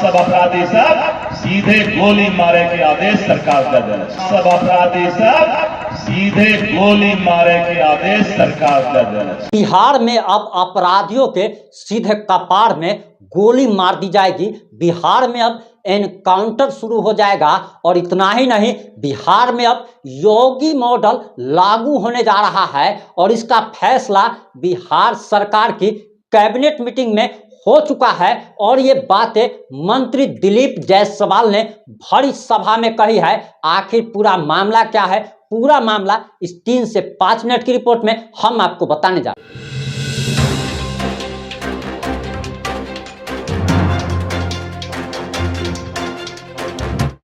सब अपराधी सब सीधे गोली मारे के आदेश सरकार का दे। सब अपराधी सब सीधे गोली मारे के आदेश सरकार का दे। बिहार में अब अपराधियों के सीधे कपार में गोली मार दी जाएगी। बिहार में अब एनकाउंटर शुरू हो जाएगा और इतना ही नहीं, बिहार में अब योगी मॉडल लागू होने जा रहा है और इसका फैसला बिहार सरकार की कैबिनेट मीटिंग में हो चुका है। और ये बातें मंत्री दिलीप जायसवाल ने भरी सभा में कही है। आखिर पूरा मामला क्या है, पूरा मामला इस 3 से 5 मिनट की रिपोर्ट में हम आपको बताने जा रहे हैं।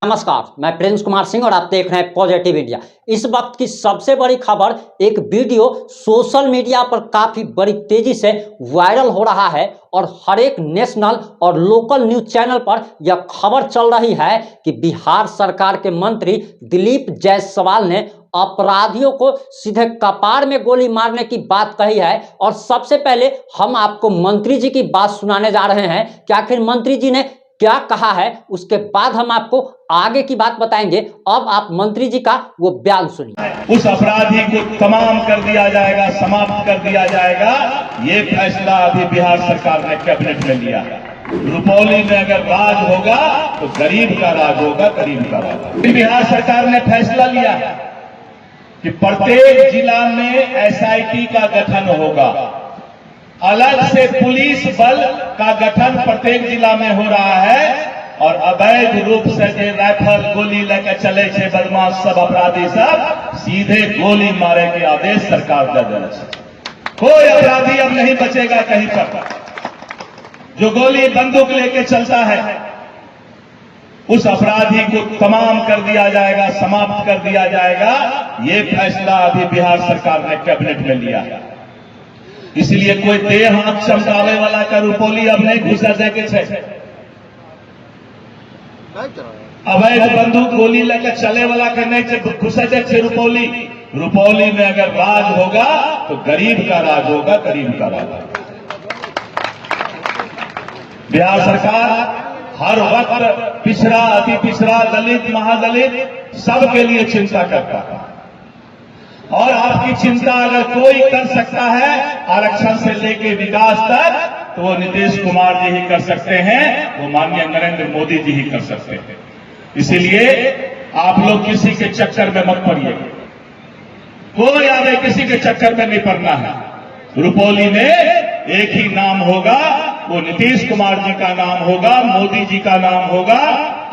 नमस्कार, मैं प्रिंस कुमार सिंह और आप देख रहे हैं पॉजिटिव इंडिया। इस वक्त की सबसे बड़ी खबर, एक वीडियो सोशल मीडिया पर काफी बड़ी तेजी से वायरल हो रहा है और हर एक नेशनल और लोकल न्यूज चैनल पर यह खबर चल रही है कि बिहार सरकार के मंत्री दिलीप जायसवाल ने अपराधियों को सीधे कपार में गोली मारने की बात कही है। और सबसे पहले हम आपको मंत्री जी की बात सुनाने जा रहे हैं कि आखिर मंत्री जी ने क्या कहा है, उसके बाद हम आपको आगे की बात बताएंगे। अब आप मंत्री जी का वो बयान सुनिए। उस अपराधी को तमाम कर दिया जाएगा, समाप्त कर दिया जाएगा। ये फैसला अभी बिहार सरकार ने कैबिनेट में लिया है। रुपौली में अगर राज होगा तो गरीब का राज होगा, गरीब का राज। बिहार सरकार ने फैसला लिया है कि प्रत्येक जिला में SIT का गठन होगा। अलग से पुलिस बल का गठन प्रत्येक जिला में हो रहा है और अवैध रूप से जो राइफल गोली लेकर चले छे बदमाश सब अपराधी सब सीधे गोली मारे के आदेश सरकार का दे। कोई अपराधी अब नहीं बचेगा कहीं पर। जो गोली बंदूक लेके चलता है उस अपराधी को तमाम कर दिया जाएगा, समाप्त कर दिया जाएगा। ये फैसला अभी बिहार सरकार ने कैबिनेट में लिया है। इसलिए कोई देह हाथ चमकावे वाला का रुपौली अब नहीं घुसा देके छे। अवैध बंदूक गोली लेकर चले वाला का नहीं घुसा देके रुपौली। रुपौली में अगर राज होगा तो गरीब का राज होगा, गरीब का राज। बिहार सरकार हर वक्त पिछड़ा, अति पिछड़ा, दलित, महादलित सबके लिए चिंता करता है। और आपकी चिंता अगर कोई कर सकता है आरक्षण से लेकर विकास तक, तो वो नीतीश कुमार जी ही कर सकते हैं, वो माननीय नरेंद्र मोदी जी ही कर सकते हैं। इसीलिए आप लोग किसी के चक्कर में मत पड़िए। कोई आगे किसी के चक्कर में नहीं पड़ना है। रुपौली में एक ही नाम होगा, वो नीतीश कुमार जी का नाम होगा, मोदी जी का नाम होगा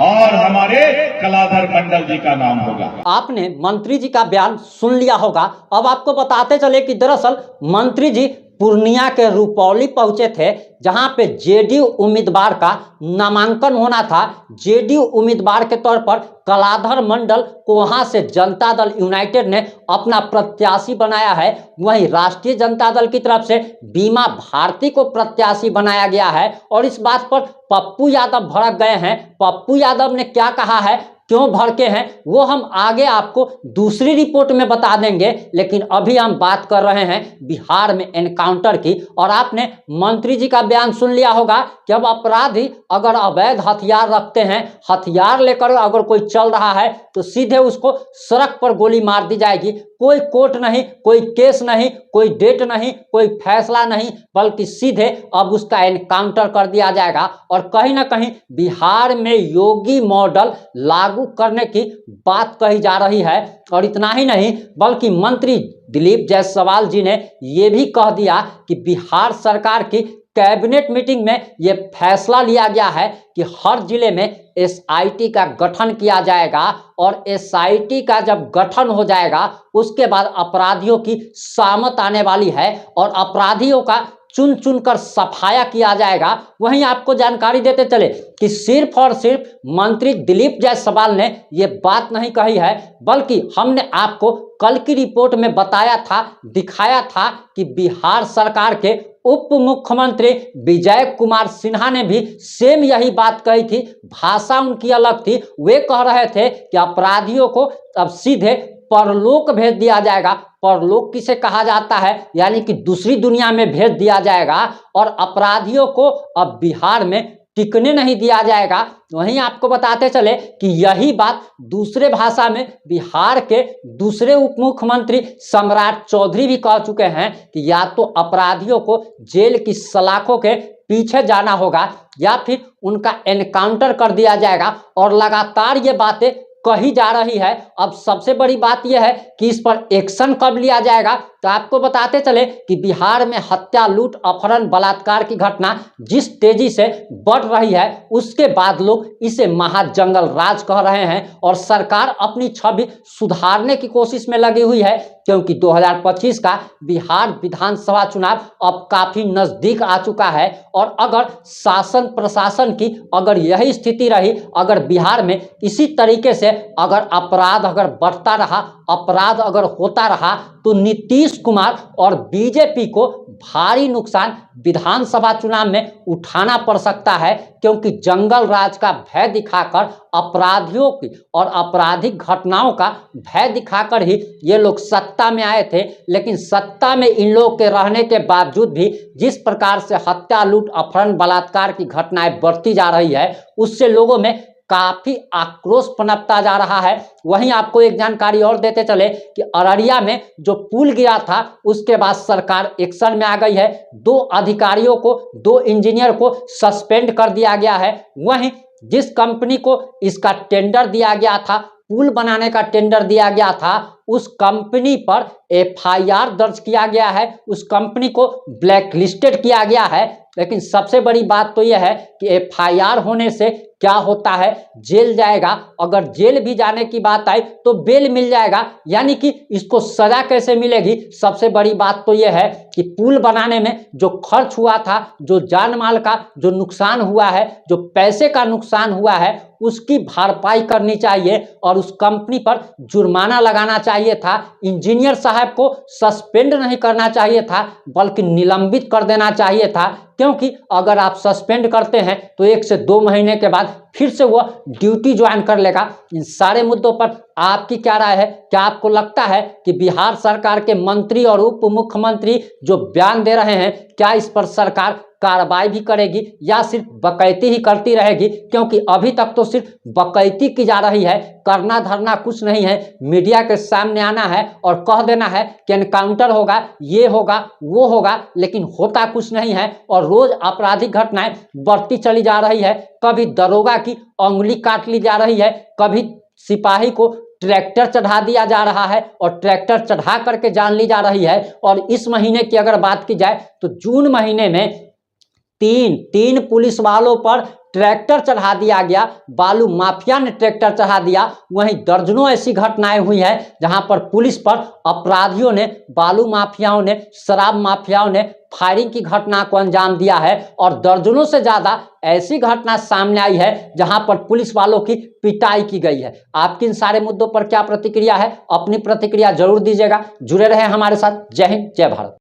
और हमारे कलाधर मंडल जी का नाम होगा। आपने मंत्री जी का बयान सुन लिया होगा। अब आपको बताते चले कि दरअसल मंत्री जी पूर्णिया के रुपौली पहुंचे थे, जहां पे जेडीयू उम्मीदवार का नामांकन होना था। जेडीयू उम्मीदवार के तौर पर कलाधर मंडल को वहां से जनता दल यूनाइटेड ने अपना प्रत्याशी बनाया है। वहीं राष्ट्रीय जनता दल की तरफ से बीमा भारती को प्रत्याशी बनाया गया है। और इस बात पर पप्पू यादव भड़क गए हैं। पप्पू यादव ने क्या कहा है, क्यों भड़के हैं, वो हम आगे आपको दूसरी रिपोर्ट में बता देंगे। लेकिन अभी हम बात कर रहे हैं बिहार में एनकाउंटर की। और आपने मंत्री जी का बयान सुन लिया होगा कि अब अपराधी अगर अवैध हथियार रखते हैं, हथियार लेकर अगर कोई चल रहा है तो सीधे उसको सड़क पर गोली मार दी जाएगी। कोई कोर्ट नहीं, कोई केस नहीं, कोई डेट नहीं, कोई फैसला नहीं, बल्कि सीधे अब उसका एनकाउंटर कर दिया जाएगा। और कहीं ना कहीं बिहार में योगी मॉडल लागू करने की बात कही जा रही है। और इतना ही नहीं, बल्कि मंत्री दिलीप जायसवाल जी ने यह भी कह दिया कि बिहार सरकार की कैबिनेट मीटिंग में यह फैसला लिया गया है कि हर जिले में SIT का गठन किया जाएगा। और SIT का जब गठन हो जाएगा उसके बाद अपराधियों की सामत आने वाली है और अपराधियों का चुन चुन कर सफाया किया जाएगा। वहीं आपको जानकारी देते चले कि सिर्फ और सिर्फ मंत्री दिलीप जायसवाल ने यह बात नहीं कही है, बल्कि हमने आपको कल की रिपोर्ट में बताया था, दिखाया था कि बिहार सरकार के उप मुख्यमंत्री विजय कुमार सिन्हा ने भी सेम यही बात कही थी। भाषा उनकी अलग थी। वे कह रहे थे कि अपराधियों को अब सीधे परलोक भेज दिया जाएगा। परलोक किसे कहा जाता है, यानी कि दूसरी दुनिया में भेज दिया जाएगा। और अपराधियों को अब बिहार में टिकने नहीं दिया जाएगा। वहीं आपको बताते चले कि यही बात दूसरे भाषा में बिहार के दूसरे उप मुख्यमंत्री सम्राट चौधरी भी कह चुके हैं कि या तो अपराधियों को जेल की सलाखों के पीछे जाना होगा या फिर उनका एनकाउंटर कर दिया जाएगा। और लगातार ये बातें कही जा रही है। अब सबसे बड़ी बात यह है कि इस पर एक्शन कब लिया जाएगा। तो आपको बताते चले कि बिहार में हत्या, लूट, अपहरण, बलात्कार की घटना जिस तेजी से बढ़ रही है उसके बाद लोग इसे महाजंगल राज कह रहे हैं और सरकार अपनी छवि सुधारने की कोशिश में लगी हुई है, क्योंकि 2025 का बिहार विधानसभा चुनाव अब काफी नजदीक आ चुका है। और अगर शासन प्रशासन की अगर यही स्थिति रही, अगर बिहार में इसी तरीके से अगर अपराध अगर बढ़ता रहा, अपराध अगर होता रहा, तो नीतीश कुमार और बीजेपी को भारी नुकसान विधानसभा चुनाव में उठाना पड़ सकता है, क्योंकि जंगल राज का भय दिखाकर, अपराधियों की और आपराधिक घटनाओं का भय दिखाकर ही ये लोग सत्ता में आए थे। लेकिन सत्ता में इन लोगों के रहने के बावजूद भी जिस प्रकार से हत्या, लूट, अपहरण, बलात्कार की घटनाएं बढ़ती जा रही है उससे लोगों में काफी आक्रोश पनपता जा रहा है। वहीं आपको एक जानकारी और देते चले कि अररिया में जो पुल गिरा था उसके बाद सरकार एक्शन में आ गई है। 2 अधिकारियों को, 2 इंजीनियर को सस्पेंड कर दिया गया है। वहीं जिस कंपनी को इसका टेंडर दिया गया था, पुल बनाने का टेंडर दिया गया था, उस कंपनी पर एफआईआर दर्ज किया गया है, उस कंपनी को ब्लैक लिस्टेड किया गया है। लेकिन सबसे बड़ी बात तो यह है कि एफआईआर होने से क्या होता है, जेल जाएगा। अगर जेल भी जाने की बात आई तो बेल मिल जाएगा, यानी कि इसको सजा कैसे मिलेगी। सबसे बड़ी बात तो यह है कि पुल बनाने में जो खर्च हुआ था, जो जान माल का जो नुकसान हुआ है, जो पैसे का नुकसान हुआ है, उसकी भरपाई करनी चाहिए और उस कंपनी पर जुर्माना लगाना चाहिए था। इंजीनियर साहब को सस्पेंड नहीं करना चाहिए था, बल्कि निलंबित कर देना चाहिए था, क्योंकि अगर आप सस्पेंड करते हैं तो 1 से 2 महीने के बाद फिर से वो ड्यूटी ज्वाइन कर लेगा। इन सारे मुद्दों पर आपकी क्या राय है? क्या आपको लगता है कि बिहार सरकार के मंत्री और उप मुख्यमंत्री जो बयान दे रहे हैं, क्या इस पर सरकार कार्रवाई भी करेगी या सिर्फ बकैती ही करती रहेगी? क्योंकि अभी तक तो सिर्फ बकैती की जा रही है, करना धरना कुछ नहीं है। मीडिया के सामने आना है और कह देना है कि एनकाउंटर होगा, ये होगा, वो होगा, लेकिन होता कुछ नहीं है। और रोज आपराधिक घटनाएं बढ़ती चली जा रही है। कभी दरोगा की उंगली काट ली जा रही है, कभी सिपाही को ट्रैक्टर चढ़ा दिया जा रहा है और ट्रैक्टर चढ़ा करके जान ली जा रही है। और इस महीने की अगर बात की जाए तो जून महीने में तीन पुलिस वालों पर ट्रैक्टर चढ़ा दिया गया, बालू माफिया ने ट्रैक्टर चढ़ा दिया। वहीं दर्जनों ऐसी घटनाएं हुई हैं जहां पर पुलिस पर अपराधियों ने, बालू माफियाओं ने, शराब माफियाओं ने फायरिंग की घटना को अंजाम दिया है। और दर्जनों से ज्यादा ऐसी घटना सामने आई है जहां पर पुलिस वालों की पिटाई की गई है। आपकी इन सारे मुद्दों पर क्या प्रतिक्रिया है? अपनी प्रतिक्रिया जरूर दीजिएगा। जुड़े रहे हमारे साथ। जय हिंद, जय भारत।